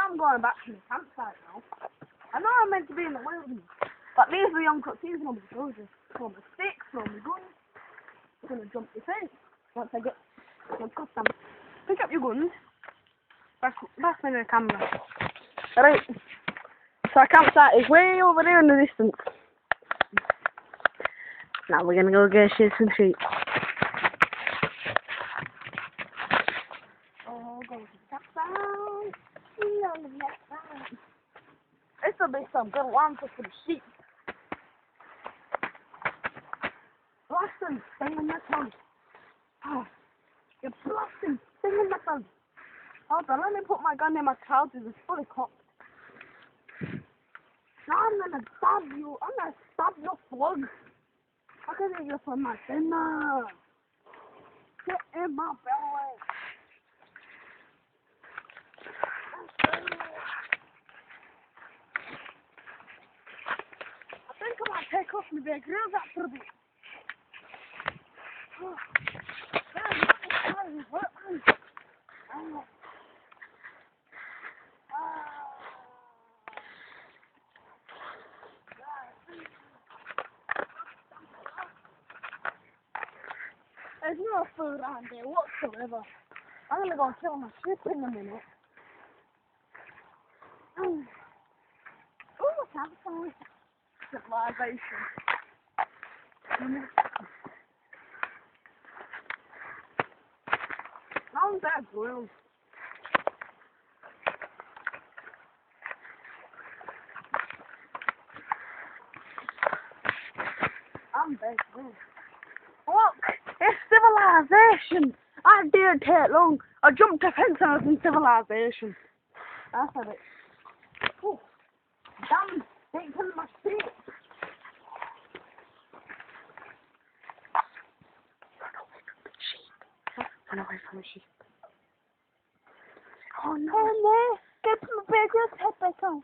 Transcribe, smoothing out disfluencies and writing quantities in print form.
I'm going back to the campsite now. I know I'm meant to be in the wilderness, but these are young cutscenes on my soldiers. Throw my sticks, throw my guns. I'm gonna jump the fence once I get my custom. Pick up your guns. Back in the camera. Right. So our campsite is way over there in the distance. Now we're gonna go get some sheep. Oh, go to the campsite. This'll be some good one for some sheep. Blasting, singing my tongue. Oh, you're blasting, singing my tongue. Hold on, let me put my gun in my trousers. It's fully cocked. Now I'm gonna stab you. I'm gonna stab your slug. I'm gonna get you for my dinner. Get in my belly. I think I might take off my big grills after a bit. There's no food around here whatsoever. I'm gonna go and kill my sheep in a minute. Oh, campfire. Civilization. I'm dead grilled. I'm dead grilled. Look, it's civilization. I didn't take long. I jumped a fence and I was in civilization. That's a bit. Oh, damn, they killed my sheep. Run away from the sheep. Oh no, no, get my big head back on.